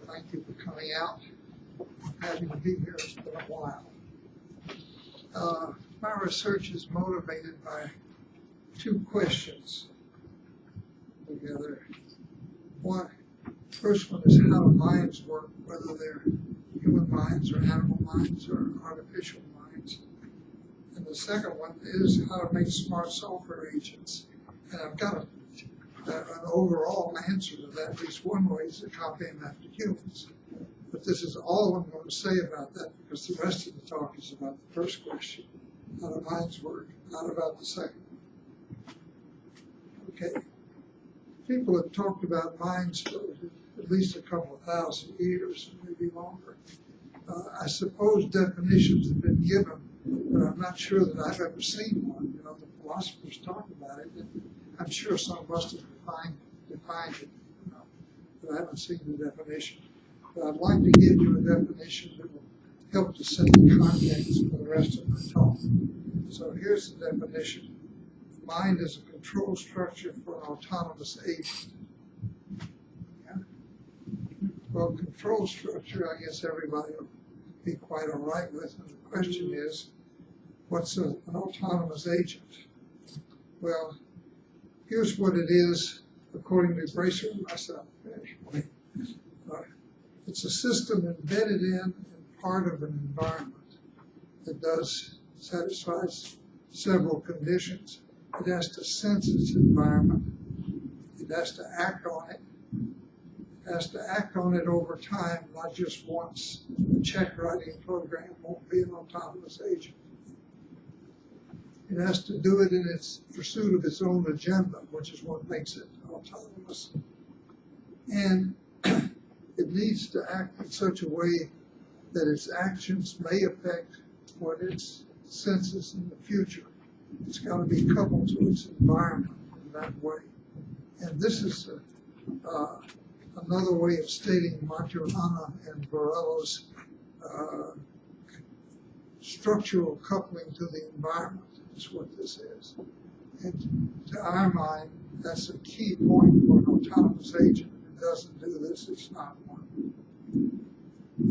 Thank you for coming out. Having to be here, it's been a while. My research is motivated by two questions together. First one is how minds work, whether they're human minds or animal minds or artificial minds. And the second one is how to make smart software agents. And I've got an overall answer to that. At least one way is to copy them after humans. But this is all I'm going to say about that, because the rest of the talk is about the first question, how do minds work, not about the second one. Okay. People have talked about minds for at least a couple of thousand years, maybe longer. I suppose definitions have been given, but I'm not sure that I've ever seen one. You know, the philosophers talk about it, and I'm sure some must have defined it, you know, but I haven't seen the definition. But I'd like to give you a definition that will help to set the context for the rest of the talk. So here's the definition. Mind is a control structure for an autonomous agent. Yeah. Well, control structure, I guess everybody will be quite all right with. And the question is, what's an autonomous agent? Well, here's what it is, according to Bracer and myself. It's a system embedded in and part of an environment that satisfies several conditions. It has to sense its environment. It has to act on it. It has to act on it over time, not just once. A check writing program won't be an autonomous agent. It has to do it in its pursuit of its own agenda, which is what makes it autonomous. And it needs to act in such a way that its actions may affect what it senses in the future. It's got to be coupled to its environment in that way. And this is another way of stating Maturana and Varela's structural coupling to the environment. Is what this is. And to our mind, that's a key point for an autonomous agent. If it doesn't do this, it's not one.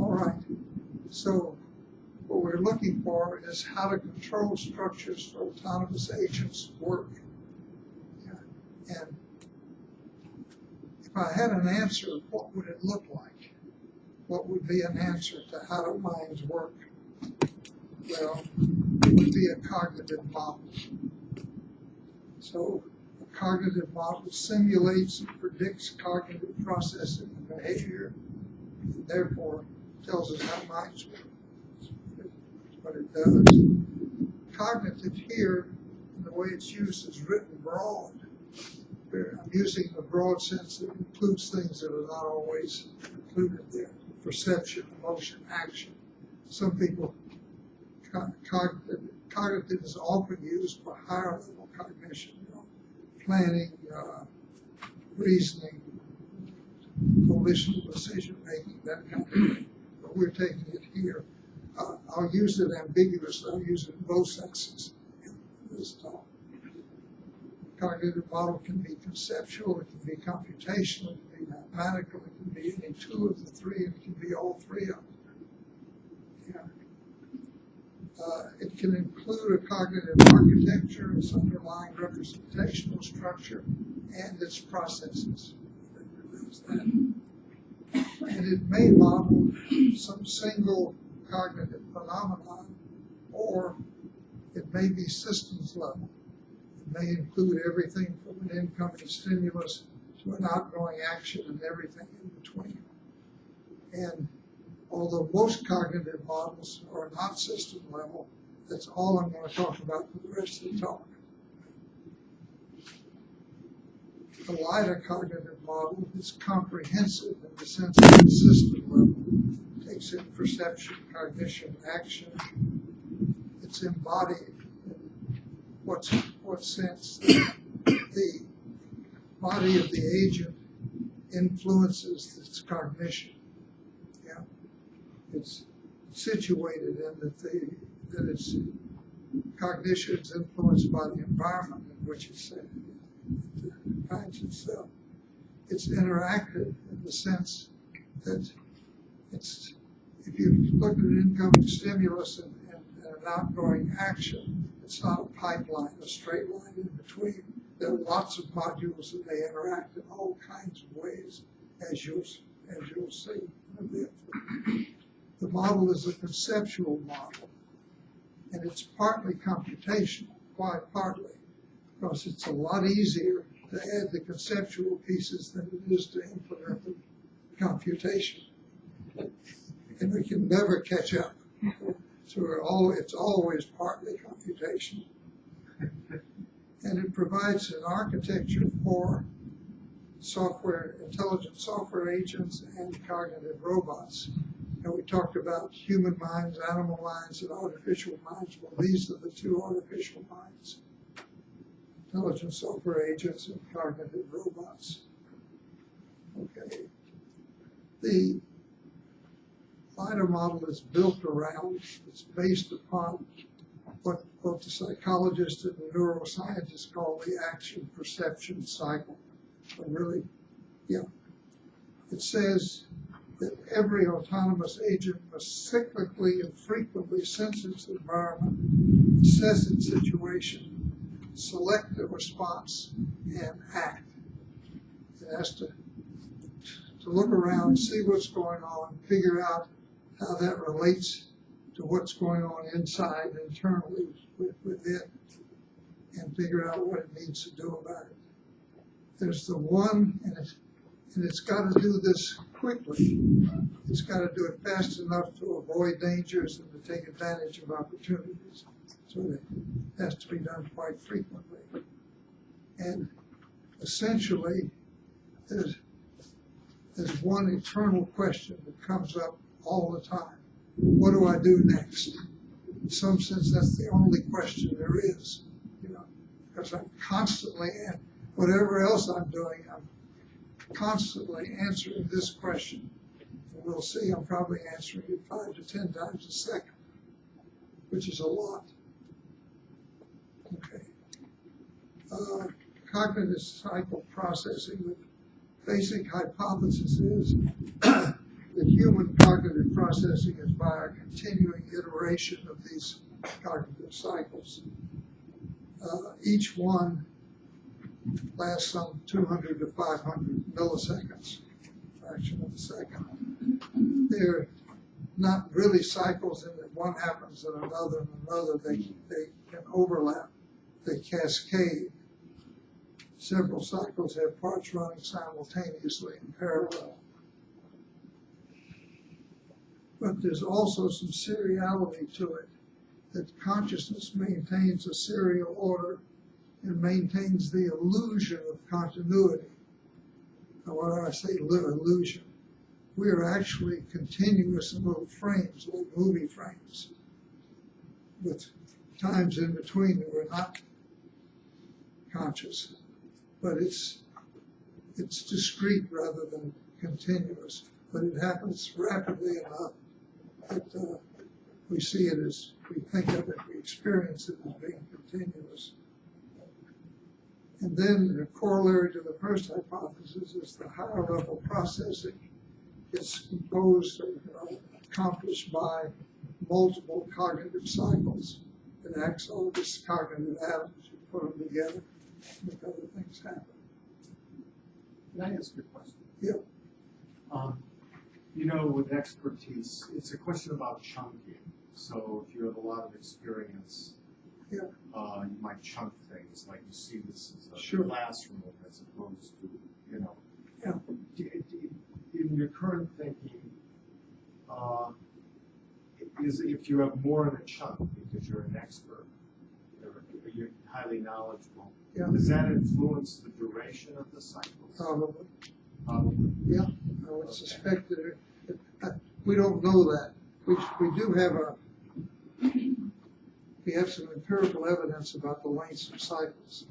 All right. So what we're looking for is how do control structures for autonomous agents work. Yeah. And if I had an answer, what would it look like? What would be an answer to how do minds work? Well, it would be a cognitive model. So a cognitive model simulates and predicts cognitive processing and behavior, and therefore tells us how minds work. That's what it does. Cognitive here, in the way it's used, is written broad. I'm using the broad sense that includes things that are not always included there. Perception, emotion, action. Some people Cognitive is often used for higher level cognition, you know, planning, reasoning, volitional decision making, that kind of thing. But we're taking it here. I'll use it ambiguously. I'll use it in both senses in this talk. Cognitive model can be conceptual, it can be computational, it can be mathematical, it can be any two of the three, and it can be all three of them. Yeah. It can include a cognitive architecture, its underlying representational structure, and its processes. And it may model some single cognitive phenomenon, or it may be systems level. It may include everything from an incoming stimulus to an outgoing action and everything in between. And although most cognitive models are not system level, that's all I'm going to talk about for the rest of the talk. The LIDA cognitive model is comprehensive in the sense of the system level. It takes in perception, cognition, action. It's embodied in what sense the body of the agent influences its cognition. Yeah. It's situated in that its cognition is influenced by the environment in which it finds itself. It's interactive in the sense that If you look at an incoming stimulus and an outgoing action, it's not a pipeline, a straight line in between. There are lots of modules that they interact in all kinds of ways, as you'll see in a bit. The model is a conceptual model, and it's partly computational. Why partly? Because it's a lot easier to add the conceptual pieces than it is to implement the computation. And we can never catch up. So it's always partly computation. And it provides an architecture for intelligent software agents and cognitive robots. And we talked about human minds, animal minds, and artificial minds. Well, these are the two artificial minds: intelligent software agents and cognitive robots. Okay. The LIDA model is built around, it's based upon what both the psychologists and the neuroscientists call the action perception cycle. But really, it says that every autonomous agent must cyclically and frequently sense its environment, assess its situation, select a response, and act. It has to look around, see what's going on, figure out how that relates to what's going on inside, internally with it, and figure out what it needs to do about it. There's the one, and it's got to do this quickly. It's got to do it fast enough to avoid dangers and to take advantage of opportunities. So it has to be done quite frequently. And essentially, there's one eternal question that comes up all the time. What do I do next? In some sense, that's the only question there is, because I'm constantly, and whatever else I'm doing, I'm constantly answering this question. And we'll see, I'm probably answering it 5 to 10 times a second, which is a lot. Okay. Cognitive cycle processing. The basic hypothesis is that human cognitive processing is by a continuing iteration of these cognitive cycles. Each one lasts some 200 to 500 milliseconds, fraction of a second. They're not really cycles in that one happens and another and another. They can overlap. They cascade. Several cycles have parts running simultaneously in parallel. But there's also some seriality to it, that consciousness maintains a serial order and maintains the illusion of continuity. Now, what do I say, illusion? We are actually continuous in little frames, like movie frames, with times in between that we're not conscious. But it's discrete rather than continuous. But it happens rapidly enough that we see it as, we think of it, we experience it as being continuous. And then the corollary to the first hypothesis is the higher level processing is composed or accomplished by multiple cognitive cycles. It acts on this cognitive atoms, you put them together, make other things happen. Can I ask you a question? Yeah. With expertise, it's a question about chunking. So if you have a lot of experience, Yeah. You might chunk things, like you see this as a Sure. classroom as opposed to, Yeah. In your current thinking, is if you have more in a chunk because you're an expert, you're highly knowledgeable, Yeah. does that influence the duration of the cycles? Probably. Probably. Yeah. I would suspect that we don't know that. We do have we have some empirical evidence about the lengths of cycles,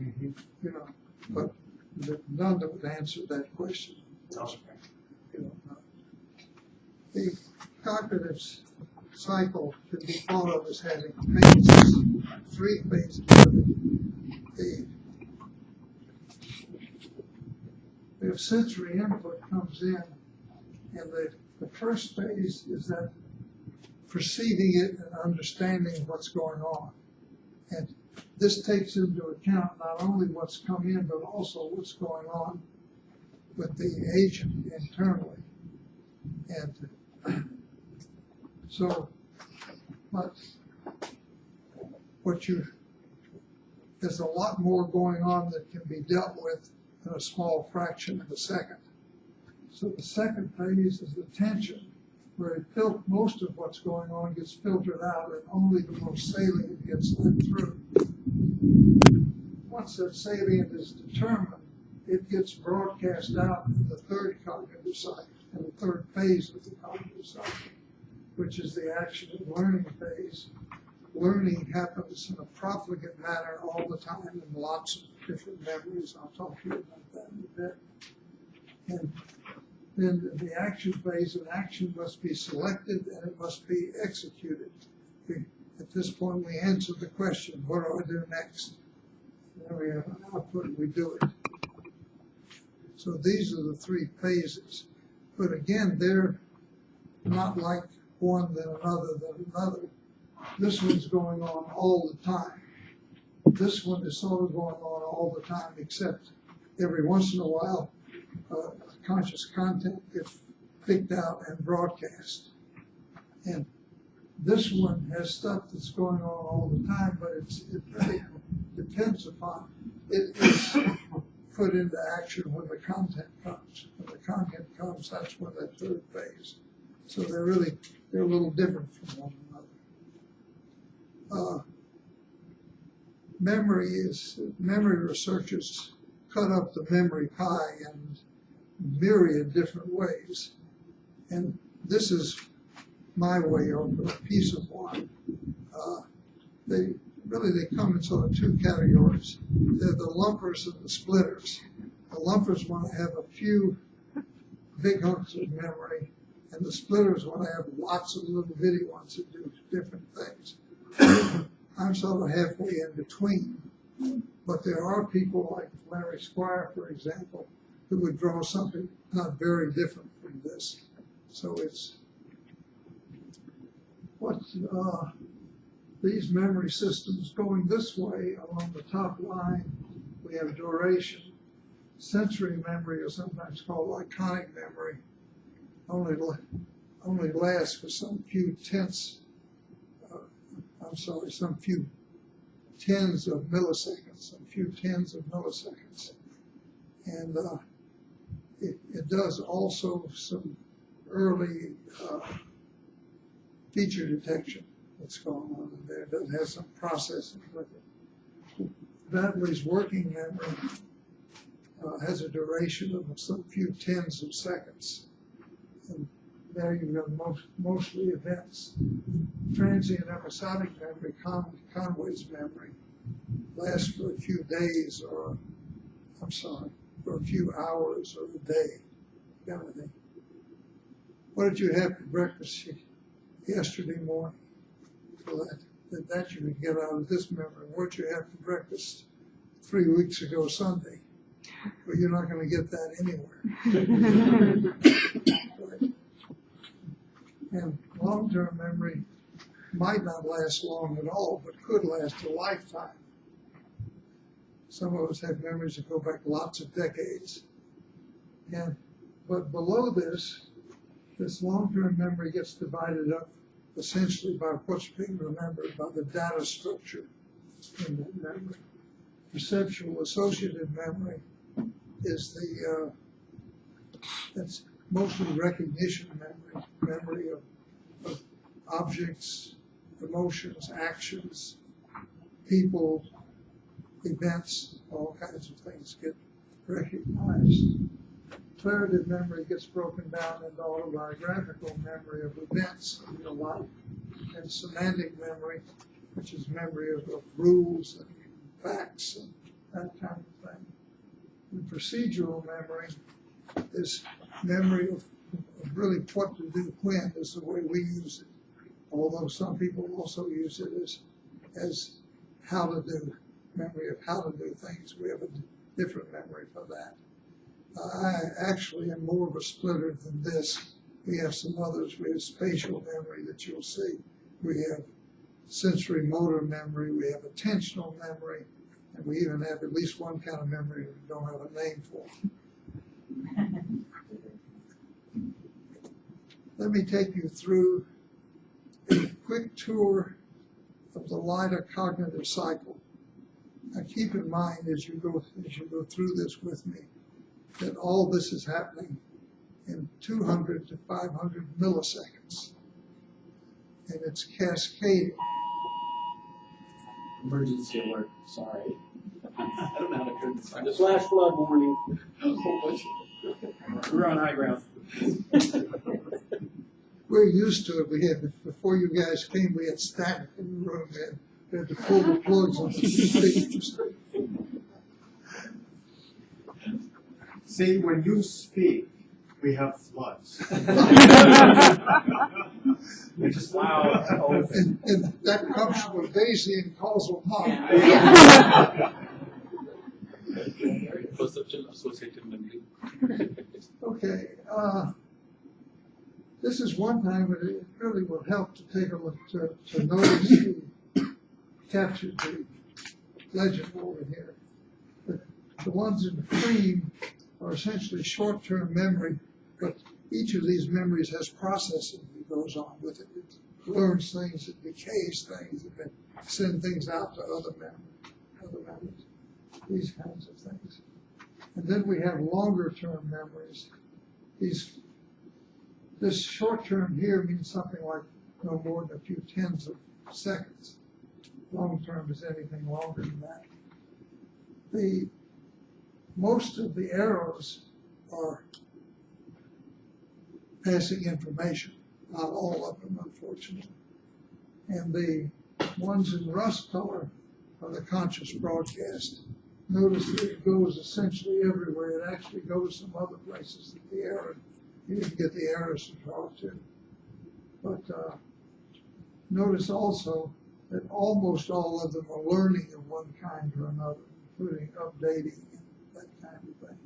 but none that would answer that question. Okay. The cognitive cycle can be thought of as having phases, 3 phases of it. The sensory input comes in, and the The first phase is that perceiving it and understanding what's going on. And this takes into account not only what's come in, but also what's going on with the agent internally. And so, there's a lot more going on that can be dealt with in a small fraction of a second. So the second phase is the tension, where most of what's going on gets filtered out and only the most salient gets let through. Once that salient is determined, it gets broadcast out in the third cognitive cycle, in the third phase of the cognitive cycle, which is the action and learning phase. Learning happens in a profligate manner all the time in lots of different memories. I'll talk to you about that in a bit. And then in the action phase, an action must be selected and it must be executed. At this point, we answer the question, what do I do next? And then we have an output and we do it. So these are the three phases. But again, they're not like one than another than another. This one's going on all the time. This one is sort of going on all the time, except every once in a while, conscious content gets picked out and broadcast. And this one has stuff that's going on all the time, but it really depends upon it is put into action when the content comes. When the content comes, that's when that third phase. So they're a little different from one another. Memory researchers cut up the memory pie in myriad different ways. And this is my way of a piece of one. They come in sort of two categories. They're the lumpers and the splitters. The lumpers want to have a few big hunks of memory, and the splitters want to have lots of little bitty ones that do different things. I'm sort of halfway in between. But there are people like Larry Squire, for example, who would draw something not very different from this. So it's these memory systems going this way along the top line, we have duration. Sensory memory is sometimes called iconic memory, only lasts for some few tens of milliseconds, And it does also some early feature detection that's going on in there. It does have some processing with it. Bradley's working memory has a duration of some few tens of seconds. And there you've got mostly events. Transient episodic memory, Conway's memory, lasts for a few days for a few hours or a day, kind of thing. What did you have for breakfast yesterday morning? So that you could get out of this memory. What did you have for breakfast 3 weeks ago Sunday? Well, you're not going to get that anywhere. Right. And long-term memory might not last long at all, but could last a lifetime. Some of us have memories that go back lots of decades. But below this long-term memory gets divided up essentially by what's being remembered, by the data structure in that memory. Perceptual associative memory is that's mostly recognition memory of objects, emotions, actions, people, events, all kinds of things get recognized. Declarative memory gets broken down into autobiographical memory of events in your life, and semantic memory, which is memory of rules and facts and that kind of thing. And procedural memory is memory of really what to do when is the way we use it. Although some people also use it as how to do, memory of how to do things. We have a different memory for that. I actually am more of a splitter than this. We have some others. We have spatial memory that you'll see. We have sensory motor memory. We have attentional memory. And we even have at least one kind of memory we don't have a name for. Let me take you through a quick tour of the LIDA cognitive cycle. Now keep in mind as you go through this with me that all this is happening in 200 to 500 milliseconds. And it's cascading. Emergency alert, sorry. I don't know how to turn this on. Flash flood warning. We're on high ground. We're used to it. We had, before you guys came, we had static in the room. We had to pull the plugs on the speakers. See, when you speak, we have floods. We just wow. And that comes from a Bayesian causal model. Perceptual associated memory. Okay. This is one time that it really will help to take a look to notice the captured the legend over here. The ones in cream are essentially short-term memory, but each of these memories has processing that goes on with it. It learns things, it decays things, it can send things out to other memories, these kinds of things. And then we have longer-term memories. This short-term here means something like no more than a few tens of seconds. Long-term is anything longer than that. Most of the arrows are passing information, not all of them, unfortunately. And the ones in rust color are the conscious broadcast. Notice that it goes essentially everywhere. It actually goes some other places that the arrow, you didn't get the arrows to draw to. But notice also that almost all of them are learning of one kind or another, including updating and that kind of thing.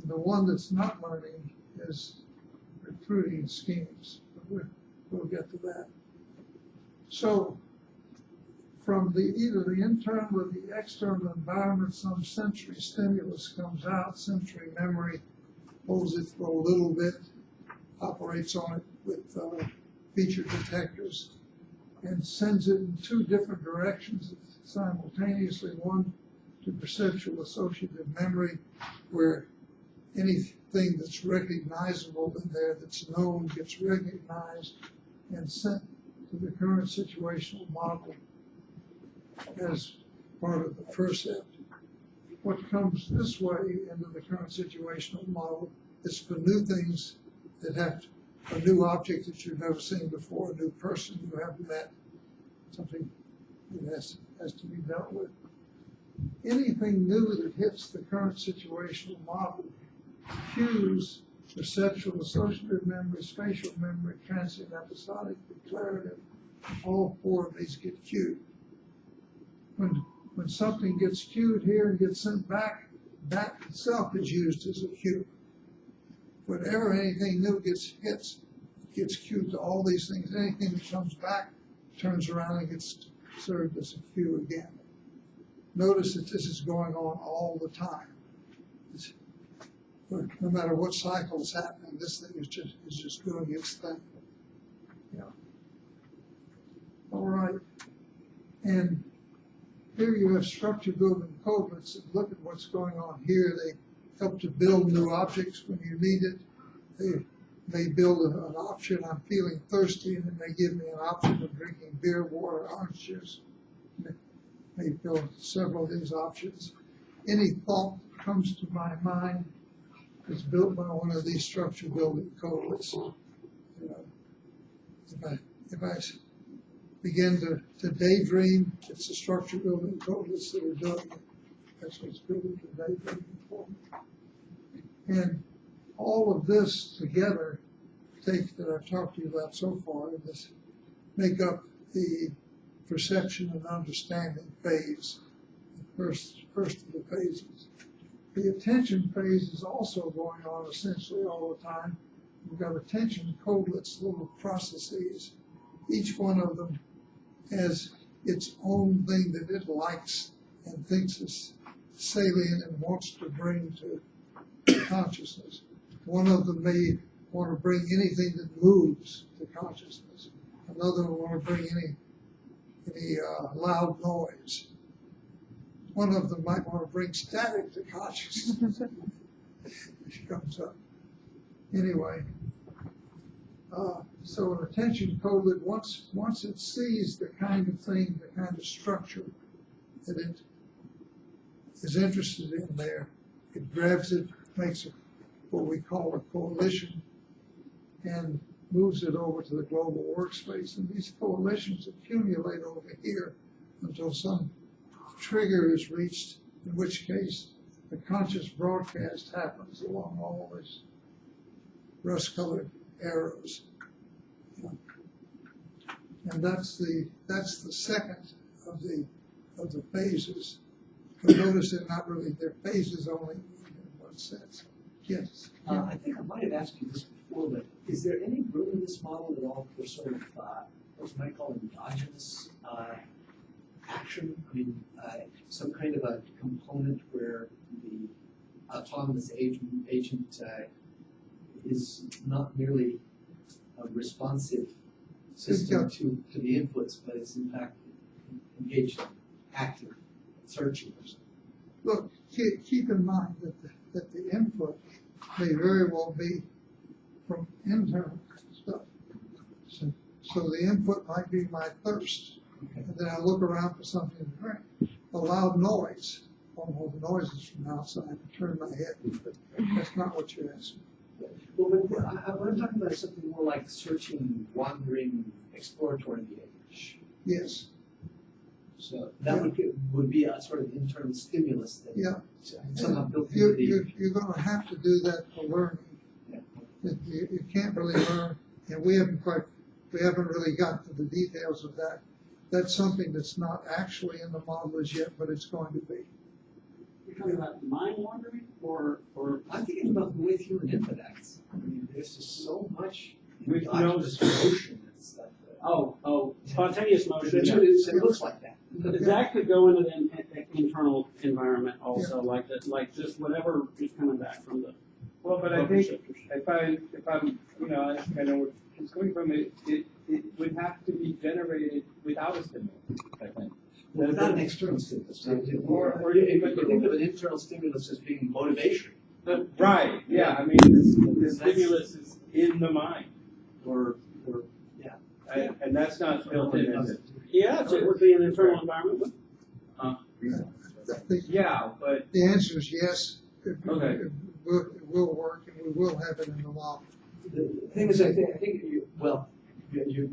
And the one that's not learning is recruiting schemes. But we'll get to that. So from either the internal or the external environment, some sensory stimulus comes out, sensory memory holds it for a little bit, operates on it with feature detectors, and sends it in two different directions simultaneously. One to perceptual associative memory, where anything that's recognizable in there that's known gets recognized and sent to the current situational model as part of the percept. What comes this way into the current situational model is for new things that have a new object that you've never seen before, a new person you haven't met, something that has to be dealt with. Anything new that hits the current situational model cues perceptual associative memory, spatial memory, transient episodic, declarative. All four of these get cued. When something gets cued here and gets sent back, that itself is used as a cue. Whenever anything new gets cued to all these things. Anything that comes back turns around and gets served as a cue again. Notice that this is going on all the time. No matter what cycle is happening, this thing is just doing its thing. Yeah. All right. And here you have structure building codes that look at what's going on here. They help to build new objects when you need it. They may build an option, I'm feeling thirsty, and then they give me an option of drinking beer, water, orange juice. They may build several of these options. Any thought that comes to my mind is built by one of these structure building codes. You know, if I begin to daydream, it's a structure building codeless that are doing it. That's what's building the daydreaming for me. And all of this together that I've talked to you about so far, this make up the perception and understanding phase, the first of the phases. The attention phase is also going on essentially all the time, we've got attention codelets, little processes. Each one of them has its own thing that it likes and thinks is salient and wants to bring to consciousness. One of them may want to bring anything that moves to consciousness. Another will want to bring any loud noise. One of them might want to bring static to consciousness. It comes up. Anyway, so an attention codelet, once it sees the kind of thing, the kind of structure that it is interested in there, it grabs it, makes what we call a coalition, and moves it over to the global workspace. And these coalitions accumulate over here until some trigger is reached, in which case the conscious broadcast happens along all these rust-colored arrows. And that's the second of the phases. But notice they're phases only in one sense. Yes. I think I might have asked you this before, but is there any room in this model at all for sort of what you might call endogenous action? I mean, some kind of a component where the autonomous agent is not merely a responsive system to the inputs, but is in fact engaged in active searching or something. Look, keep in mind that the input may very well be from internal stuff. So the input might be my thirst. Okay. And then I look around for something to drink. A loud noise. All the noises from outside. I turn my head. But that's not what you're asking. Well, but what I'm talking about is something more like searching, wandering, exploratory behavior. Yes. So that would be a sort of internal stimulus that somehow built into You're going to have to do that for learning. Yeah. You can't really learn, and we haven't really got to the details of that. That's something that's not actually in the model as yet, but it's going to be. You're talking about mind wandering, or I'm thinking about the way human input acts. I mean, there's just so much this motion and stuff. Spontaneous motion. It looks like that. That could go into the internal environment also, like just whatever is coming back from the. Well, but I think if I'm, I know where it's coming from. It would have to be generated without a stimulus, I think. Well, without an external stimulus. Or you think of an internal stimulus as being motivation. Right. Yeah. I mean, the stimulus is in the mind. And that's not built in, is it? Yeah, it would be an internal environment. Yeah, but the answer is yes. Okay. It will work, and we will have it in the model. The thing is, I think you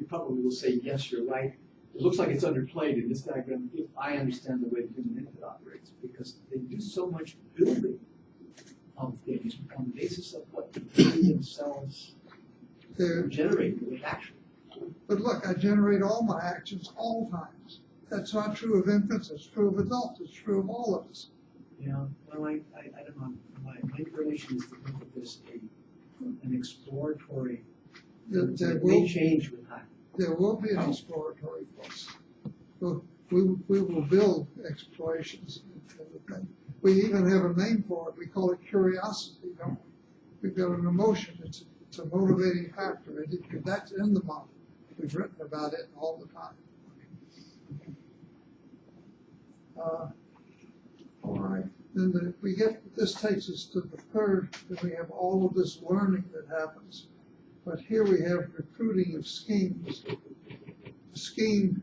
probably will say yes, you're right. It looks like it's underplayed in this diagram if I understand the way the human input operates, because they do so much building of things on the basis of what they themselves generate with action. But look, I generate all my actions all times. That's not true of infants. It's true of adults. It's true of all of us. Yeah. Well, I don't know. My inclination is to think of this an exploratory. It may change with time. There will be an exploratory process. We will build explorations. We even have a name for it. We call it curiosity, don't we? We've got an emotion. It's a motivating factor. That's in the model. We've written about it all the time. All right. Then this takes us to the third, that we have all of this learning that happens. But here we have recruiting of schemes. The scheme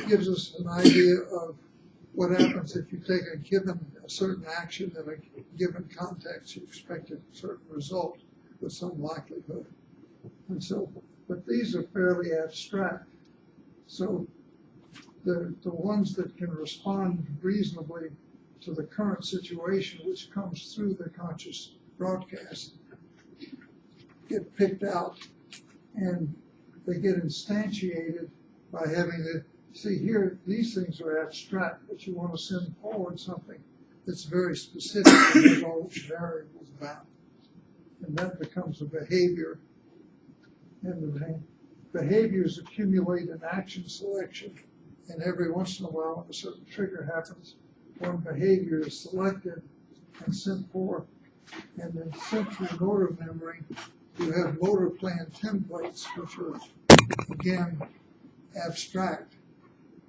gives us an idea of what happens if you take a certain action in a given context. You expect a certain result with some likelihood, and so forth. But these are fairly abstract. So the ones that can respond reasonably to the current situation, which comes through the conscious broadcast, get picked out, and they get instantiated by having to see here. These things are abstract, but you want to send forward something that's very specific and has all its variables bound. And that becomes a behavior. And the behaviors accumulate in action selection. And every once in a while, when a certain trigger happens, one behavior is selected and sent forth. And in sensory motor memory, you have motor plan templates, which are, again, abstract.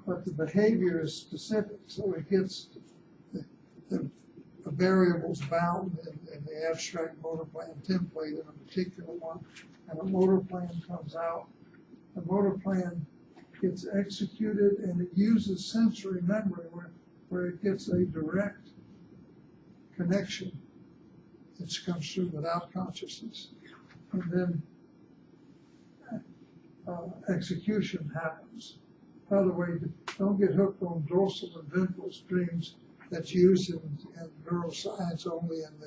But the behavior is specific, so it gets the variables bound in the abstract motor plan template in a particular one. And a motor plan comes out. The motor plan gets executed, and it uses sensory memory where it gets a direct connection that comes through without consciousness. And then execution happens. By the way, don't get hooked on dorsal and ventral streams. That's used in neuroscience only in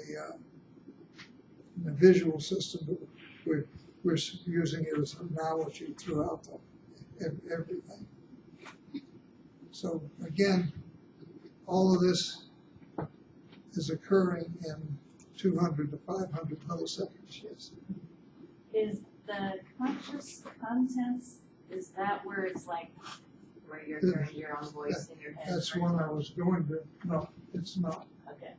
the visual system. But we're using it as an analogy throughout everything. So again, all of this is occurring in 200 to 500 milliseconds. Yes. Is the conscious contents, is that where it's like, where you're hearing your own voice in your head? That's one I was going to, no, it's not. Okay.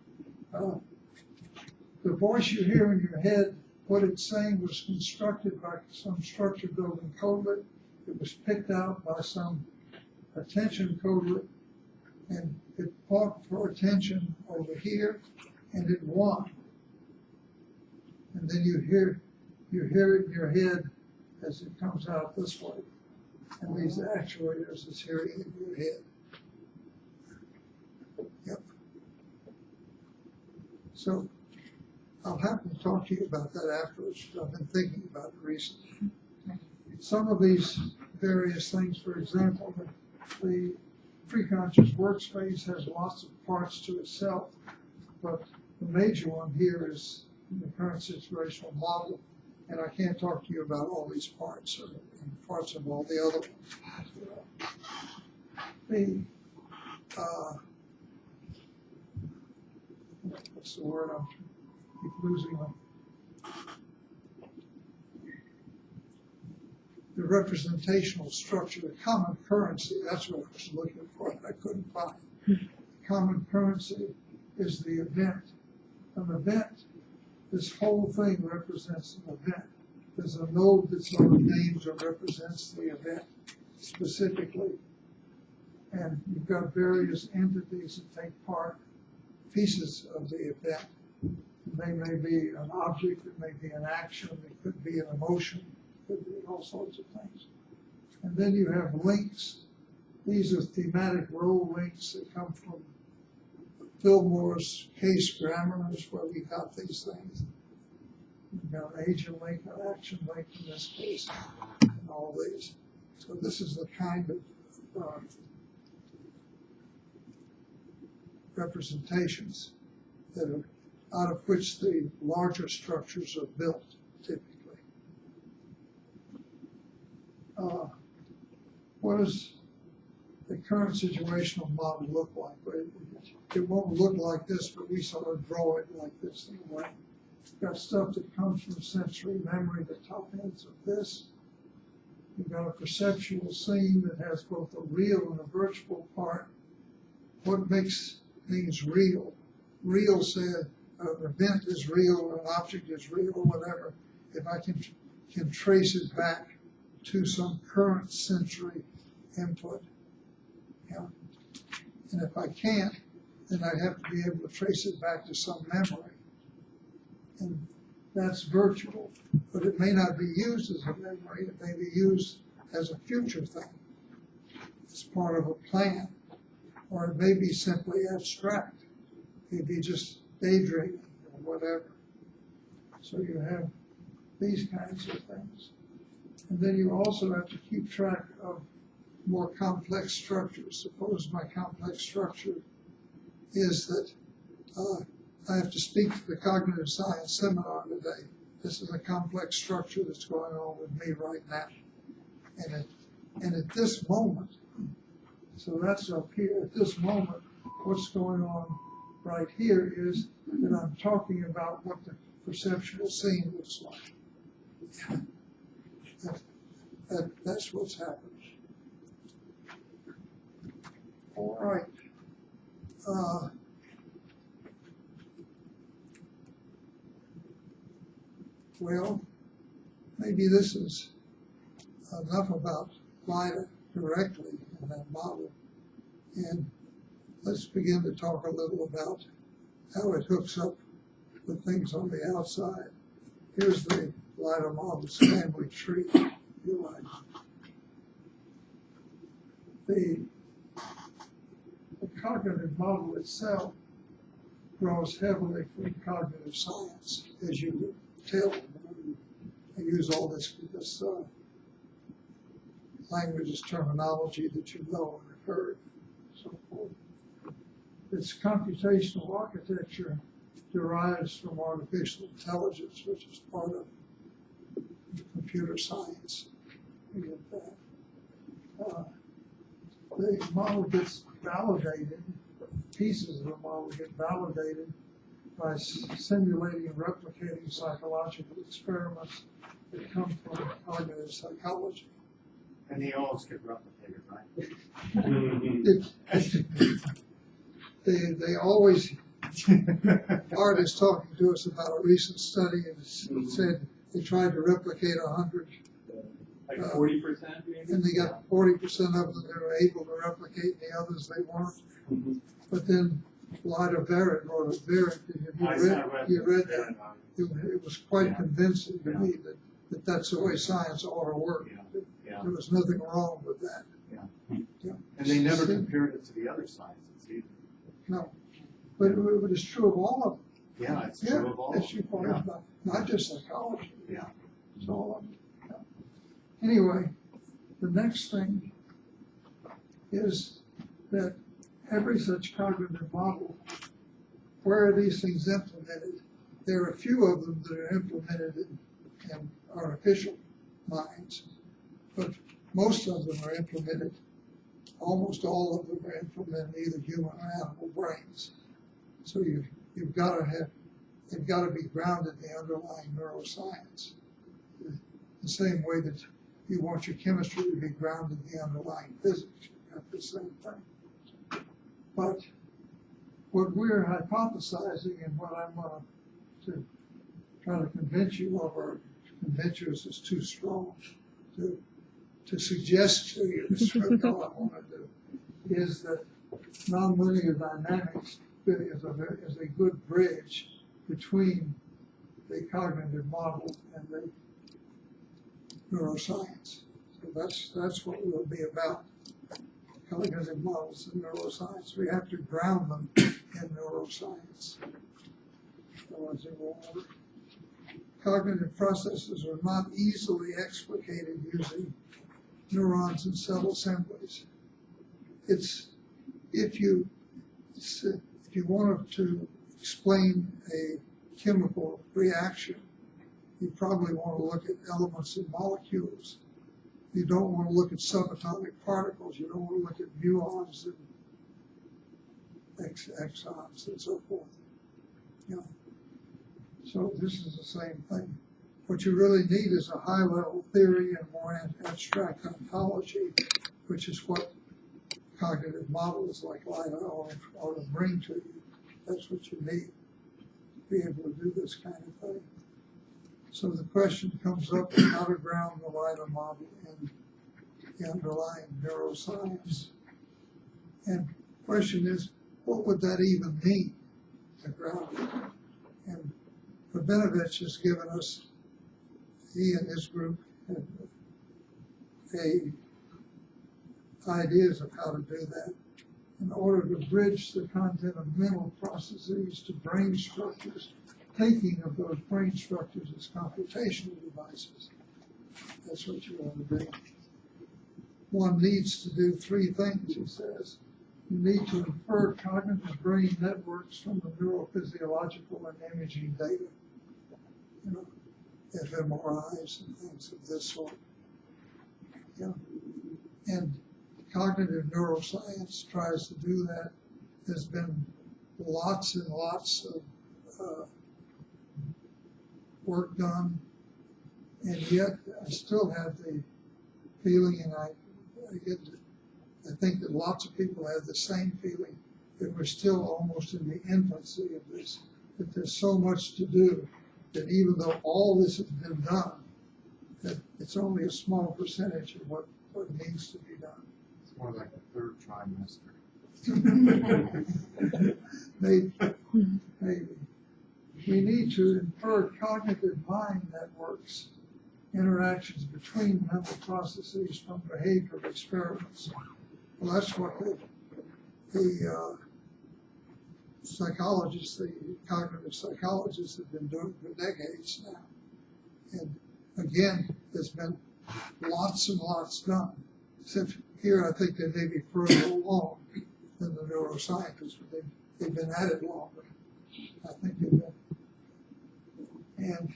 The voice you hear in your head, what it's saying was constructed by some structure building codelet. It was picked out by some attention codelet, and it fought for attention over here, and it won. And then you hear it in your head as it comes out this way. And these actuators is hearing it in your head. Yep. So I'll have to talk to you about that afterwards. I've been thinking about it recently. Some of these various things, for example, the preconscious workspace has lots of parts to itself, but the major one here is the current situational model, and I can't talk to you about all these parts or parts of all the other ones. What's the word? I keep losing them. The representational structure, the common currency, that's what I was looking for and I couldn't find. Common currency is the event. An event, this whole thing represents an event. There's a node that sort of names or represents the event specifically. And you've got various entities that take part, pieces of the event. They may be an object, it may be an action, it could be an emotion, it could be all sorts of things. And then you have links. These are thematic role links that come from Fillmore's case grammars where we got these things. We've got an agent link, an action link in this case, and all these. So this is the kind of representations that are out of which the larger structures are built, typically. What does the current situational model look like? It won't look like this, but we sort of draw it like this in a way. You've got stuff that comes from sensory memory, the top ends of this. You've got a perceptual scene that has both a real and a virtual part. What makes things real? Real said an event is real, an object is real, whatever. If I can trace it back to some current sensory input. Yeah. And if I can't, then I have to be able to trace it back to some memory. And that's virtual, but it may not be used as a memory. It may be used as a future thing. It's part of a plan. Or it may be simply abstract. It may be just daydreaming or whatever. So you have these kinds of things. And then you also have to keep track of more complex structures. Suppose my complex structure is that I have to speak to the cognitive science seminar today. This is a complex structure that's going on with me right now. And at this moment, so that's up here, at this moment, what's going on right here is that I'm talking about what the perceptual scene looks like. That's what's happened. All right. Well, maybe this is enough about LIDA directly in that model. And let's begin to talk a little about how it hooks up with things on the outside. Here's the LIDA model's family tree, if you like. The cognitive model itself draws heavily from cognitive science, as you would tell. I use all this language as terminology that you know and have heard, and so forth. Its computational architecture derives from artificial intelligence, which is part of computer science. We get that. The model gets validated, pieces of the model get validated by simulating and replicating psychological experiments that come from cognitive psychology. And they always get replicated, right? They always, Art is talking to us about a recent study and said they tried to replicate 100. Like 40% maybe? And they got 40% of them they were able to replicate, and the others they weren't. But then LIDA Barrett wrote a Barrett, you read that. It was quite convincing to me that that's the way science ought to work. There was nothing wrong with that. And they never compared it to the other sciences either. No, but it's true of all of them. Yeah, it's true of all of It's true them. of all, not just psychology. Yeah. It's all of them. Anyway, the next thing is that every such cognitive model, where are these things implemented? There are a few of them that are implemented in artificial minds, but most of them are implemented, almost all of them are implemented in either human or animal brains. So you've got to have, they've got to be grounded in the underlying neuroscience. The same way that you want your chemistry to be grounded in the underlying physics, you have the same thing. But what we're hypothesizing and what I'm going to try to convince you of, or convince you is too strong to suggest to you, this is really all I want to do, is that nonlinear dynamics is a good bridge between the cognitive model and the neuroscience. So that's what we'll be about. Cognitive models in neuroscience. We have to ground them in neuroscience. Otherwise they won't work. Cognitive processes are not easily explicated using neurons and cell assemblies. If you wanted to explain a chemical reaction, you probably want to look at elements and molecules. You don't want to look at subatomic particles. You don't want to look at muons and exons and so forth. So this is the same thing. What you really need is a high-level theory and more abstract ontology, which is what cognitive models like LIDA ought to bring to you. That's what you need to be able to do this kind of thing. So the question comes up of how to ground the LIDA model in the underlying neuroscience. And the question is, what would that even mean, to ground it? And Rabinovich has given us, he and his group have ideas of how to do that. In order to bridge the content of mental processes to brain structures, thinking of those brain structures as computational devices. That's what you want to do. One needs to do three things, he says. You need to infer cognitive brain networks from the neurophysiological and imaging data. fMRIs and things of this sort. And cognitive neuroscience tries to do that, has been lots and lots of work done, and yet I still have the feeling, and I think that lots of people have the same feeling, that we're still almost in the infancy of this, that there's so much to do, that even though all this has been done, that it's only a small percentage of what needs to be done. It's more like the third trimester. Maybe. We need to infer cognitive mind networks, interactions between mental processes from behavioral experiments. Well, that's what the psychologists, the cognitive psychologists have been doing for decades now. And again, there's been lots and lots done. Except here, I think they may be further along than the neuroscientists, but they've been at it longer. I think they've been. And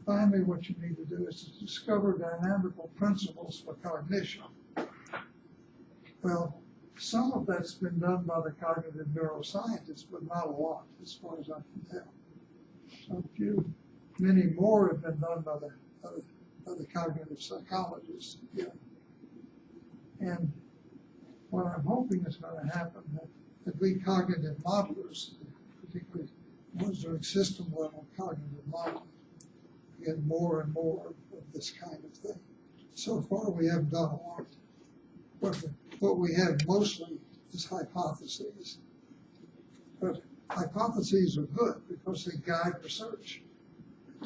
finally, what you need to do is to discover dynamical principles for cognition. Well, some of that's been done by the cognitive neuroscientists, but not a lot, as far as I can tell. So many more have been done by the cognitive psychologists. Yeah. And what I'm hoping is going to happen, that we cognitive modelers, particularly ones doing system-level cognitive modeling, get more and more of this kind of thing. So far, we haven't done a lot. What we have mostly is hypotheses. But hypotheses are good because they guide research.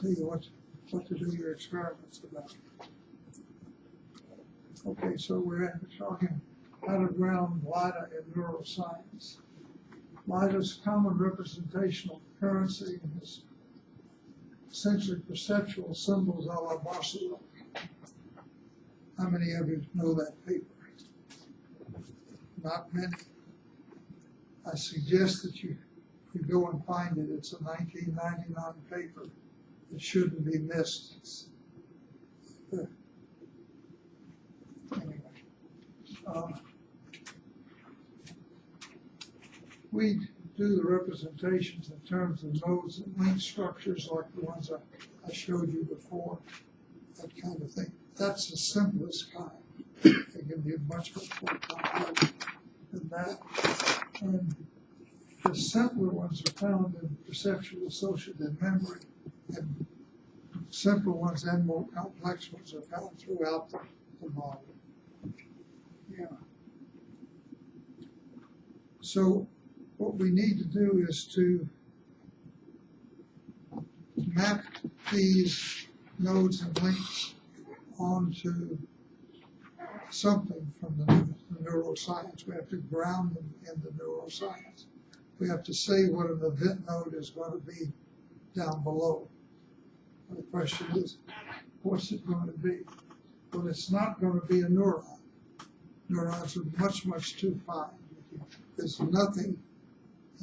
Tell you what to do your experiments about. Okay, so we're talking how to ground LIDA in neuroscience. LIDA's common representational currency is essentially perceptual symbols a la Barcelona. How many of you know that paper? Not many. I suggest that you go and find it. It's a 1999 paper. It shouldn't be missed. Anyway, we do the representations in terms of nodes and link structures like the ones I showed you before, that kind of thing. That's the simplest kind. They can be much more complex than that. And the simpler ones are found in perceptual associative memory, and simpler ones and more complex ones are found throughout the model. Yeah. So what we need to do is to map these nodes and links onto something from the neuroscience. We have to ground them in the neuroscience. We have to say what an event node is going to be down below. And the question is, what's it going to be? Well, it's not going to be a neuron. Neurons are much, much too fine. There's nothing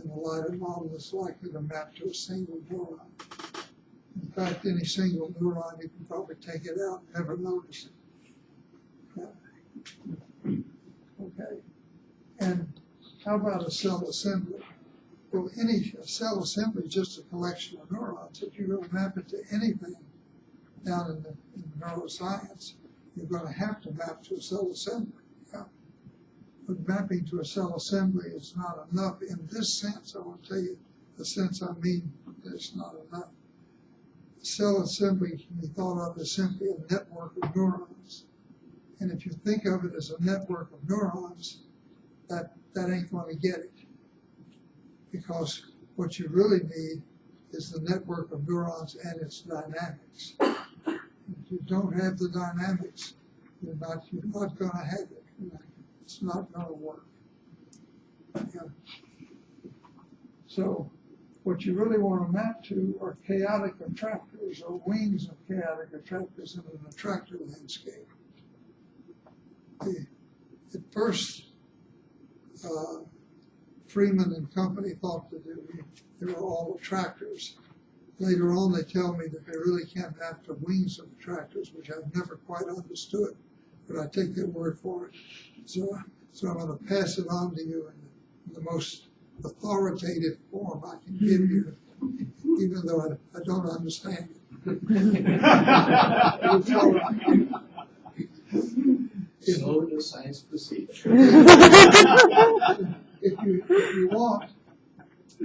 in the LIDA model that's likely to map to a single neuron. In fact, any single neuron, you can probably take it out and never notice it. Yeah. Okay. And how about a cell assembly? Well, a cell assembly is just a collection of neurons. If you're going to map it to anything down in the neuroscience, you're going to have to map to a cell assembly. Yeah. But mapping to a cell assembly is not enough in this sense. I want to tell you the sense I mean that it's not enough. Cell assembly can be thought of as simply a network of neurons. And if you think of it as a network of neurons, that ain't going to get it. Because what you really need is the network of neurons and its dynamics. If you don't have the dynamics, you're not going to have it. It's not going to work. Yeah. So what you really want to map to are chaotic attractors or wings of chaotic attractors in an attractor landscape. At first, Freeman and company thought that they were all attractors. Later on, they tell me that they really can't map to wings of attractors, which I've never quite understood, but I take their word for it. So I'm going to pass it on to you in the most authoritative form I can give you, even though I don't understand it. So does science proceed. If you want,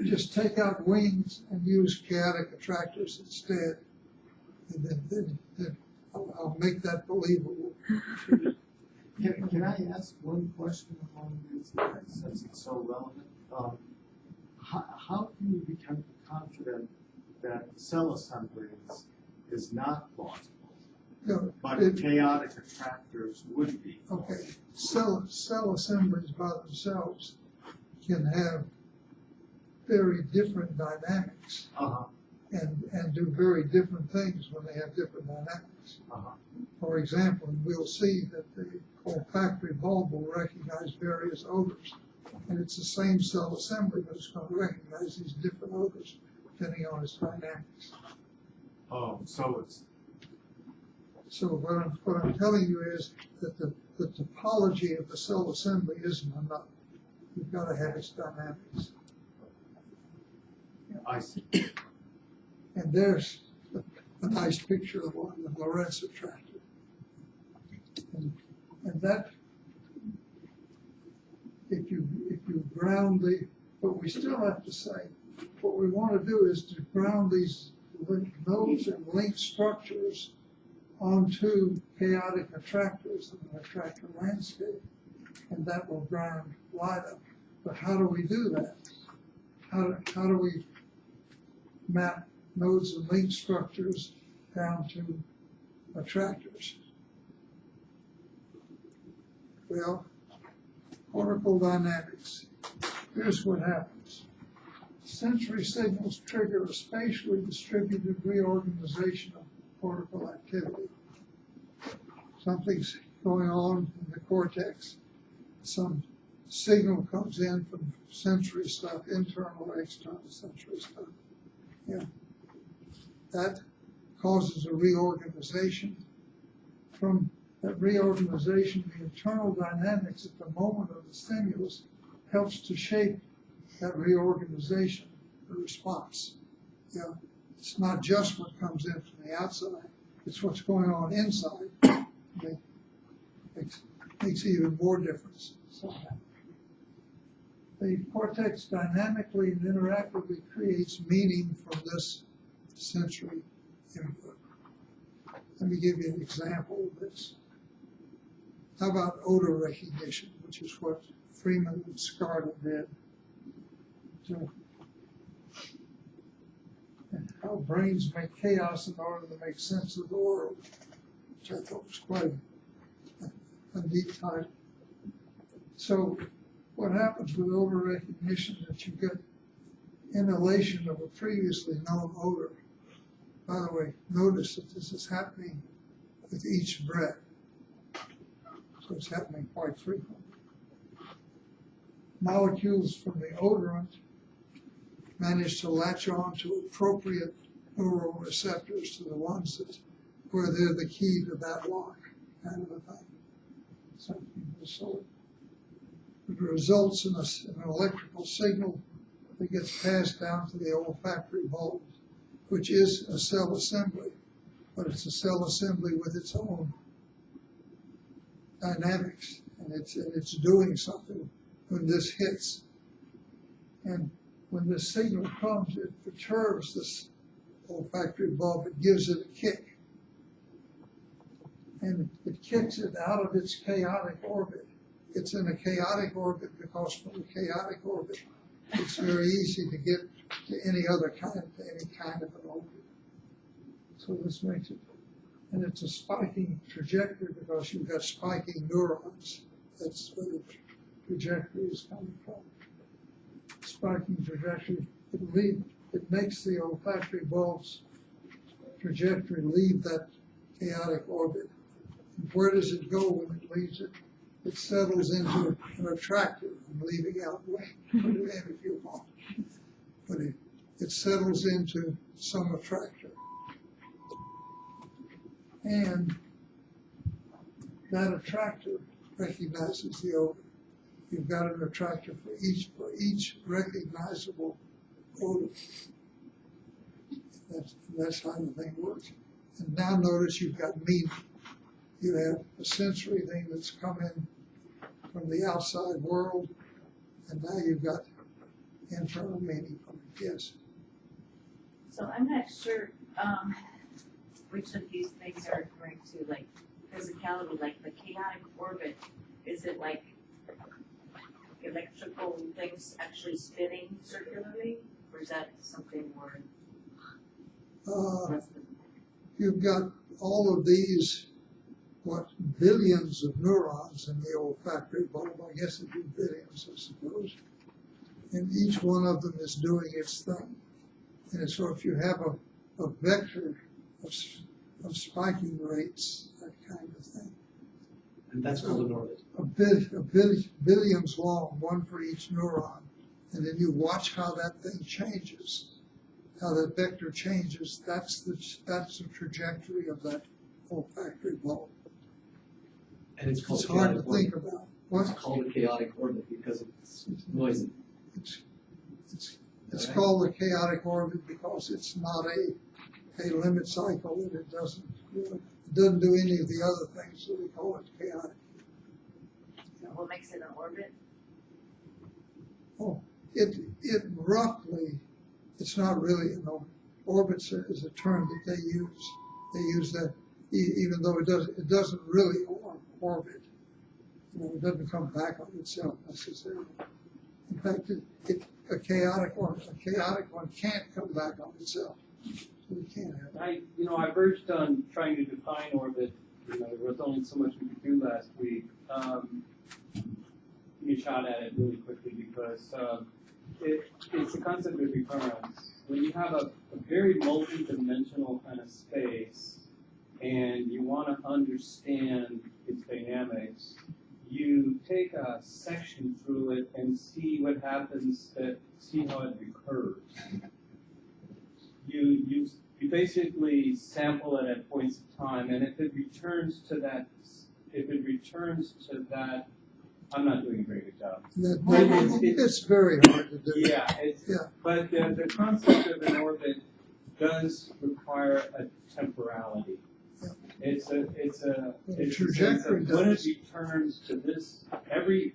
just take out wings and use chaotic attractors instead, and then I'll make that believable. Can I ask one question along these lines, since it's so relevant? How can you become confident that cell assembly is not plausible, but chaotic attractors would be? Okay, cell assemblies by themselves can have very different dynamics and do very different things when they have different dynamics. For example, we'll see that the olfactory bulb will recognize various odors, and it's the same cell assembly, but it's going to recognize these different odors depending on its dynamics. Oh, so it's... So what I'm telling you is that the topology of the cell assembly isn't enough. You've got to have its dynamics. I see. And there's a nice picture of one, the Lorentz attractor. And that, if you ground but we still have to say, what we want to do is to ground these nodes and link structures onto chaotic attractors in an attractor landscape, and that will ground LIDA. But how do we do that? How do we map nodes and link structures down to attractors? Well, cortical dynamics. Here's what happens. Sensory signals trigger a spatially distributed reorganization of cortical activity. Something's going on in the cortex. Some signal comes in from sensory stuff, internal or external sensory stuff. Yeah. That causes a reorganization. From that reorganization, the internal dynamics at the moment of the stimulus helps to shape that reorganization, the response. Yeah. It's not just what comes in from the outside, it's what's going on inside. Okay. Makes even more difference. So, the cortex dynamically and interactively creates meaning from this sensory input. Let me give you an example of this. How about odor recognition, which is what Freeman and Scarta did. So, and how brains make chaos in order to make sense of the world, which I thought was quite a neat title. So what happens with odor recognition is that you get inhalation of a previously known odor. By the way, notice that this is happening with each breath. So it's happening quite frequently. Molecules from the odorant manage to latch on to appropriate neural receptors to the ones that, where they're the key to that lock, kind of a thing. Something of the sort. It results in an electrical signal that gets passed down to the olfactory bulb, which is a cell assembly, but it's a cell assembly with its own dynamics, and it's doing something when this hits. And when this signal comes, it perturbs this olfactory bulb, it gives it a kick. And it kicks it out of its chaotic orbit. It's in a chaotic orbit because from a chaotic orbit, it's very easy to get to any kind of an orbit. So this makes it, and it's a spiking trajectory because you've got spiking neurons. That's where the trajectory is coming from. Spiking trajectory, it makes the olfactory bulb's trajectory leave that chaotic orbit. And where does it go when it leaves it? It settles into an attractor. I'm leaving out way, put it in if you want. But it settles into some attractor. And that attractor recognizes the odor. you've got an attractor for each recognizable orbit. That's how the thing works. And now notice you've got meaning. You have a sensory thing that's come in from the outside world, and now you've got internal meaning from it. Yes. So I'm not sure which of these things are referring to, like physicality, like the chaotic orbit. Is it like electrical things actually spinning circularly, or is that something more? You've got all of these, billions of neurons in the olfactory bulb. I guess it'd be billions, I suppose. And each one of them is doing its thing. And so if you have a vector of spiking rates, that kind of thing. And that's called an orbit. Billions long, one for each neuron. And then you watch how that thing changes, how that vector changes. That's the trajectory of that olfactory bulb. And it's called It's hard to chaotic orbit. think about. What? It's called a chaotic orbit because it's noisy. It's called the chaotic orbit because it's not a limit cycle, and it doesn't do any of the other things, so we call it chaotic. What makes it an orbit? Oh, it roughly, it's not really an orbit. Orbits is a term that they use. They use that even though it doesn't really orbit. It doesn't come back on itself necessarily. In fact, a chaotic one can't come back on itself. So we can't have it. I verged on trying to define orbit. There was only so much we could do last week. Give me a shot at it really quickly because it's a concept of recurrence. When you have a very multi-dimensional kind of space and you want to understand its dynamics, you take a section through it and see what happens, see how it recurs. You basically sample it at points of time, and if it returns to that, I'm not doing a very good job. It's very hard to do. Yeah, but the concept of an orbit does require a temporality. Yeah. It's a trajectory when it does. returns to this every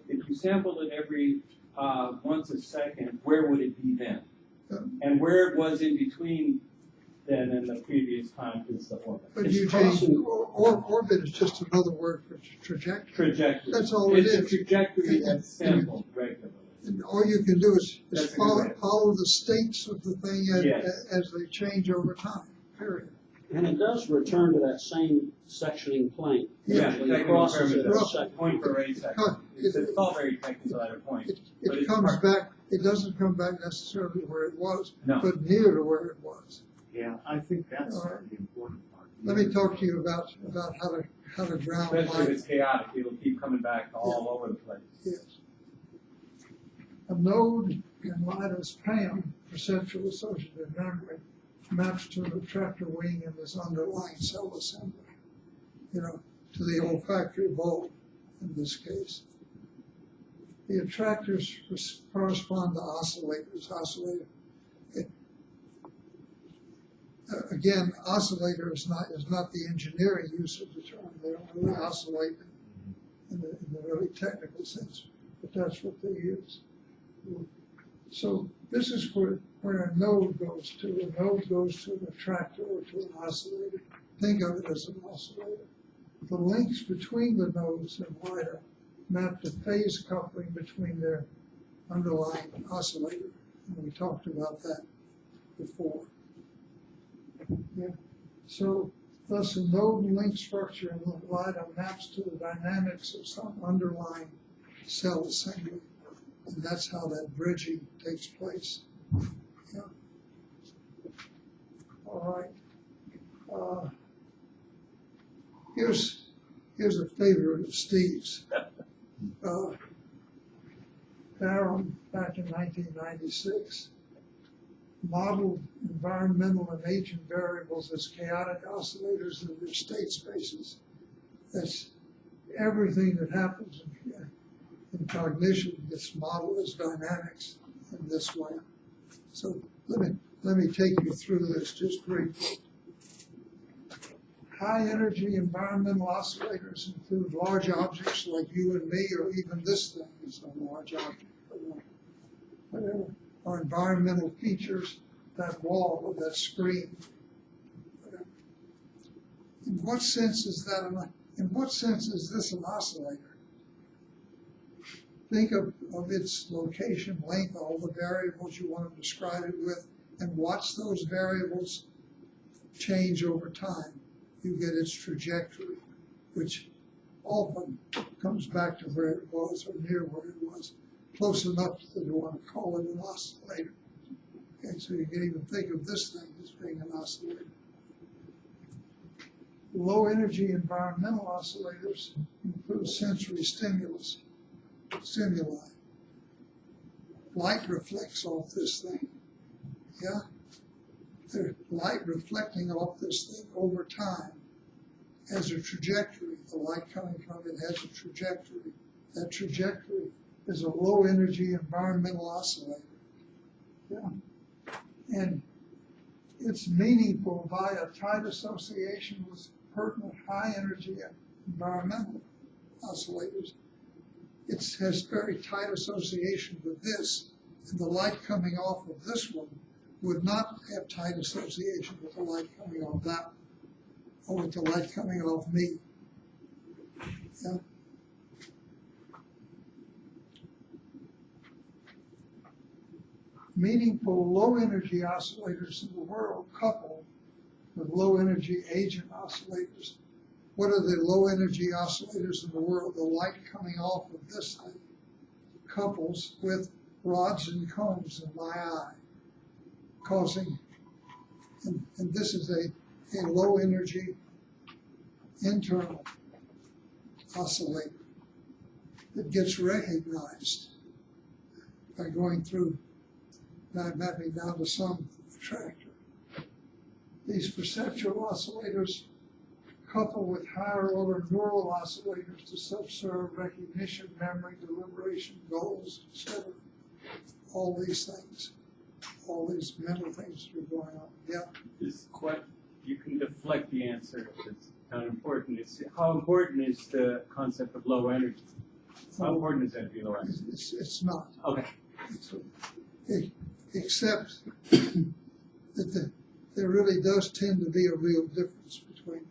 if you sampled it every once a second, where would it be then? Yeah. And where it was in between then and the previous time is the orbit. But It's you crossing change, orbit is just another word for trajectory. trajectory. That's all it It's is. a trajectory that's sampled regularly. And all you can do is That's a good follow, way. follow the states of the thing Yes. as they change over time, period. And it does return to that same sectioning plane. Yeah, When it technical crosses term it is a rough. second. point per rate second. It's all very technical at a point. But It it's comes part- back, it doesn't come back necessarily where it was, No. but near to where it was. Yeah, I think that's All right. the important part. Let me talk to you about how to ground Especially if light. it's chaotic, it'll keep coming back all over the place. Yes. A node in LIDA's PAM, perceptual associative memory, maps to an attractor wing in this underlying cell assembly, to the olfactory bulb in this case. The attractors correspond to oscillators. Again, oscillator is not the engineering use of the term. They don't really oscillate in the really technical sense, but that's what they use. So this is where a node goes to. A node goes to an attractor or to an oscillator. Think of it as an oscillator. The links between the nodes and LIDA map to phase coupling between their underlying oscillator. And we talked about that before. Yeah. So thus a node and link structure in the LIDA maps to the dynamics of some underlying cell assembly. And that's how that bridging takes place. Yeah. All right. Here's a favorite of Steve's. Barham, back in 1996, modeled environmental and agent variables as chaotic oscillators in their state spaces. That's everything that happens In cognition, it's modeled as dynamics in this way. So let me take you through this just briefly. High energy environmental oscillators include large objects like you and me, or even this thing is a large object, or whatever, or environmental features, that wall or that screen. In what sense is that? In what sense is this an oscillator? Think of its location, length, all the variables you want to describe it with, and watch those variables change over time. You get its trajectory, which often comes back to where it was or near where it was, close enough that you want to call it an oscillator. Okay, so you can even think of this thing as being an oscillator. Low energy environmental oscillators include sensory stimuli. Light reflects off this thing. Yeah? The light reflecting off this thing over time has a trajectory. The light coming from it has a trajectory. That trajectory is a low energy environmental oscillator. Yeah? And it's meaningful by a tight association with pertinent high energy environmental oscillators. It has very tight association with this, and the light coming off of this one would not have tight association with the light coming off that one, or with the light coming off me. Yeah? Meaningful low energy oscillators in the world couple with low energy agent oscillators. What are the low energy oscillators in the world? The light coming off of this thing couples with rods and cones in my eye, causing, and this is a low energy internal oscillator that gets recognized by going through, mapping down to some attractor. These perceptual oscillators couple with higher order neural oscillators to subserve recognition, memory, deliberation, goals, etc. All these things, all these mental things that are going on. Yeah. It's quite, you can deflect the answer. It's not important. It's how important is the concept of low energy? How important is that to be low energy? It's not. Okay. Except that there really does tend to be a real difference between.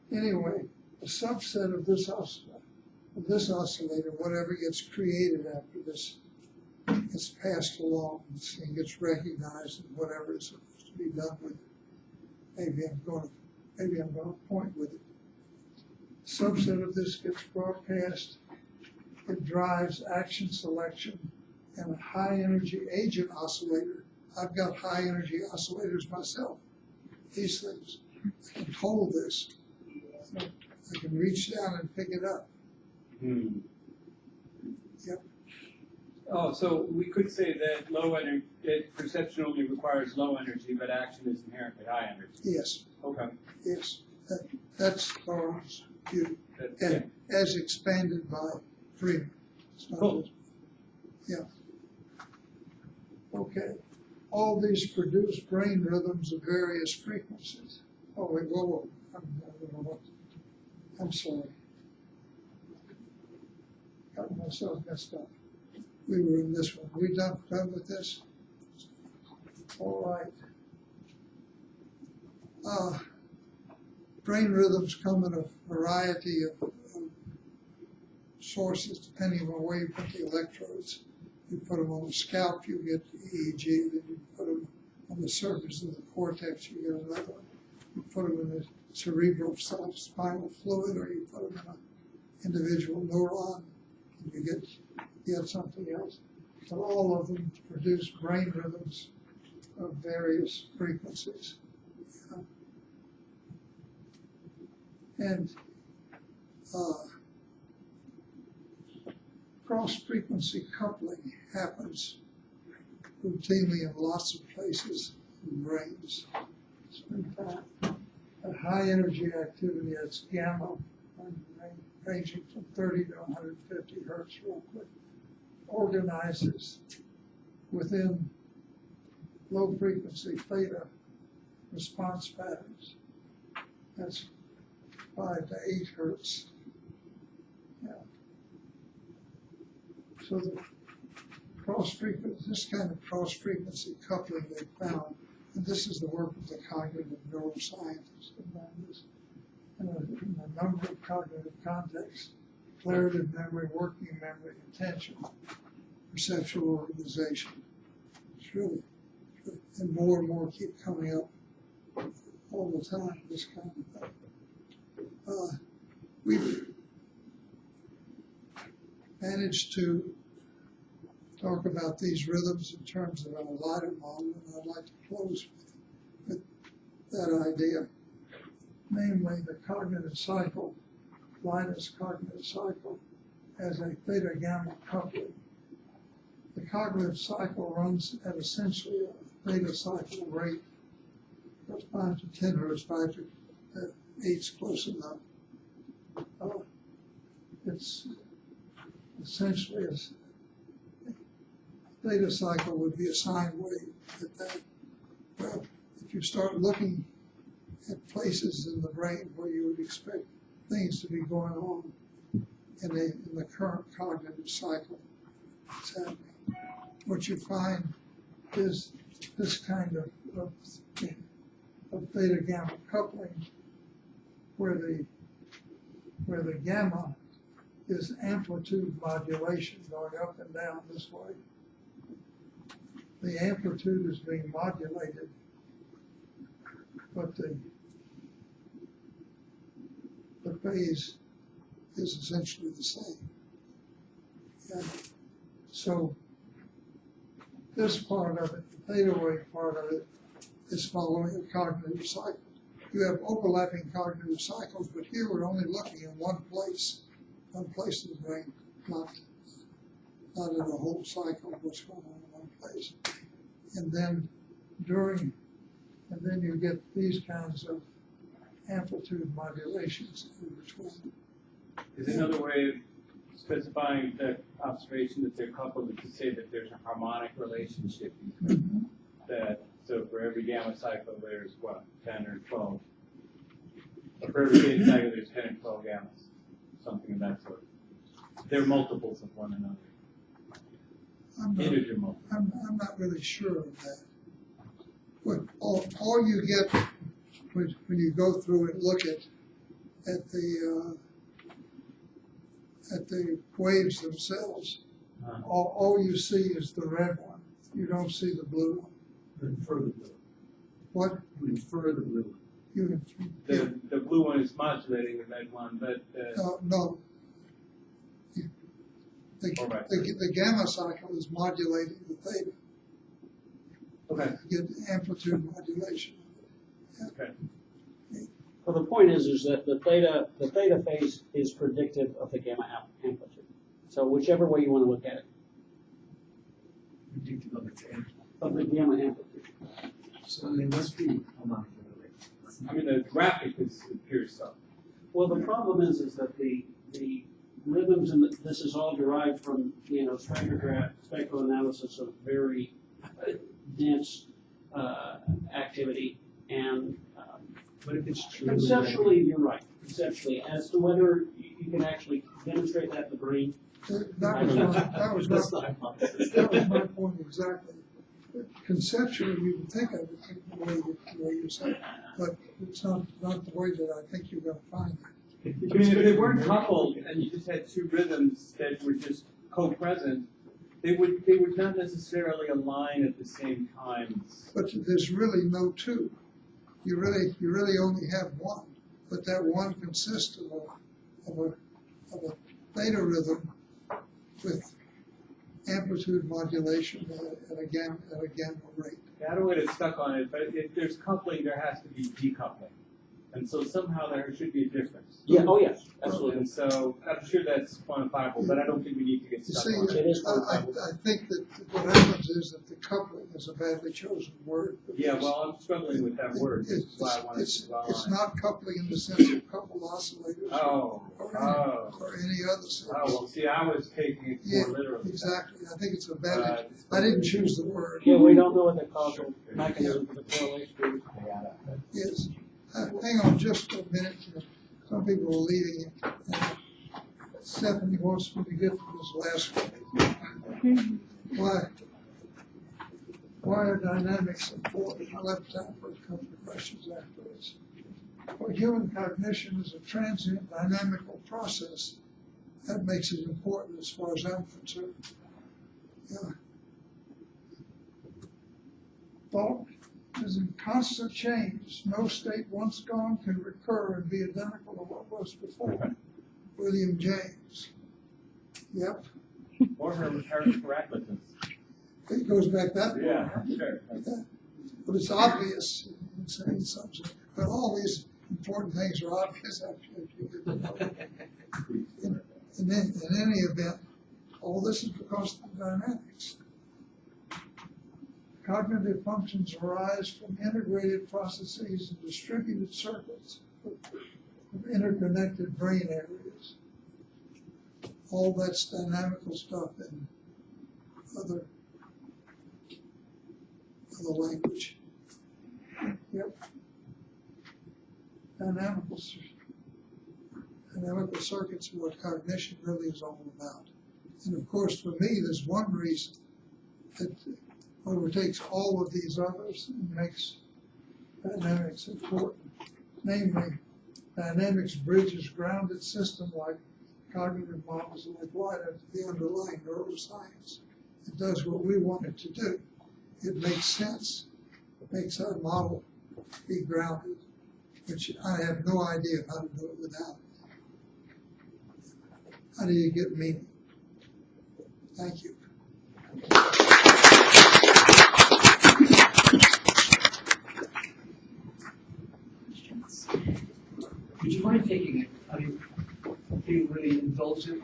Anyway, a subset of this oscillator, whatever gets created after this, gets passed along and gets recognized, and whatever is supposed to be done with it. Maybe I'm going to point with it. A subset of this gets broadcast. It drives action selection and a high energy agent oscillator. I've got high energy oscillators myself. These things, I can hold this. I can reach down and pick it up. Yep. Oh, so we could say that low energy, that perception only requires low energy, but action is inherently high energy. Yes. Okay. Yes. That's Thorne's view, Yeah. as expanded by Freeman. It's not Cool. just, yeah. Okay. All these produce brain rhythms of various frequencies. Oh, wait, whoa. I'm sorry. Got myself messed up. We were in this one. Are we done with this? All right. Brain rhythms come in a variety of sources depending on where you put the electrodes. You put them on the scalp, you get the EEG. Then you put them on the surface of the cortex, you get another one. You put them in the cerebral spinal fluid, or you put them in an individual neuron, and you get something else. So all of them produce brain rhythms of various frequencies. And cross-frequency coupling happens routinely in lots of places in brains. A high energy activity, that's gamma, ranging from 30 to 150 hertz real quick, organizes within low frequency theta response patterns. That's 5 to 8 hertz. Yeah. So the this kind of cross-frequency coupling they found, and this is the work of the cognitive neuroscientists who found this, in a number of cognitive contexts: declarative memory, working memory, attention, perceptual organization. It's really, and more keep coming up all the time, this kind of thing. We've managed to talk about these rhythms in terms of a LIDA model, and I'd like to close with that idea, namely the cognitive cycle, LIDA's cognitive cycle, as a theta-gamma coupling. The cognitive cycle runs at essentially a theta cycle rate of 5 to 10 hertz, 5 to 8's close enough. It's essentially a theta cycle would be a sine wave at that. Well, if you start looking at places in the brain where you would expect things to be going on in the current cognitive cycle, it's happening. What you find is this kind of theta gamma coupling, where the gamma is amplitude modulation going up and down this way. The amplitude is being modulated, but the phase is essentially the same. And so this part of it, the theta wave part of it, is following a cognitive cycle. You have overlapping cognitive cycles, but here we're only looking in one place of the brain, not in a whole cycle of what's going on in one place. And then you get these kinds of amplitude modulations in between. Is another way of specifying the observation that they're coupled is to say that there's a harmonic relationship between that. So for every gamma cycle, there's what, 10 or 12. Or for every theta cycle, there's 10 or 12 gammas, something of that sort. They're multiples of one another. Integer multiples. I'm not really sure of that. But all you get when you go through and look at the waves themselves, all you see is the red one. You don't see the blue one. You infer the blue. What? You infer the blue. The blue one is modulating the red one, but no. The gamma cycle is modulating the theta. okay. You get amplitude modulation. Okay. Well, the point is that the theta phase is predictive of the gamma amplitude. So whichever way you want to look at it. Predictive of its amplitude. Of the gamma amplitude. So they must be harmonic related. I mean, the graphic is pure stuff. Well, the problem is that the rhythms, and this is all derived from, spectral analysis of very dense activity, and But if it's true, conceptually, you're right. Conceptually, as to whether you can actually demonstrate that in the brain. That was my point exactly. Conceptually, you would think of it the way you say it, but it's not the way that I think you're going to find it. I mean, if they weren't coupled and you just had two rhythms that were just co-present, they would not necessarily align at the same times. But there's really no two. You really only have one, but that one consists of a theta rhythm with amplitude modulation at a gamma rate. I don't want to get stuck on it, but if there's coupling, there has to be decoupling. And so somehow there should be a difference. Yeah, oh, yes, absolutely. And so I'm sure that's quantifiable, but I don't think we need to get You stuck see, on It it. is I think that what happens is that the coupling is a badly chosen word. Yeah, well, I'm struggling with that word, which is why I wanted It's to dwell it's on it. not coupling in the sense of coupled oscillators Oh, or any other sense. Oh, well, see, I was taking it Yeah, more literally. exactly. I think it's a badly, I didn't choose the word. Yeah, we don't know what the causal mechanism for the correlation is. Yes. Hang on just a minute. Some people are leaving. Stephanie wants me to get to this last one. Why are dynamics important? I left time for a couple of questions afterwards. Well, human cognition is a transient dynamical process. That makes it important as far as I'm concerned. Yeah. Thought is in constant change. No state once gone can recur and be identical to what was before. William James. Yep. Or Heraclitus. It goes back that far. Yeah, sure. Yeah. But it's obvious in saying something. But all these important things are obvious after you get to know them. In any event, all this is because of the dynamics. Cognitive functions arise from integrated processes and distributed circuits of interconnected brain areas. All that's dynamical stuff in other language. Yep. Dynamical circuits are what cognition really is all about. And of course, for me, there's one reason that overtakes all of these others and makes dynamics important. Namely, dynamics bridges grounded system like cognitive models like LIDA to the underlying neuroscience. It does what we want it to do. It makes sense. It makes our model be grounded, which I have no idea how to do it without it. How do you get meaning? Thank you. Would you mind taking it? I mean, being really indulgent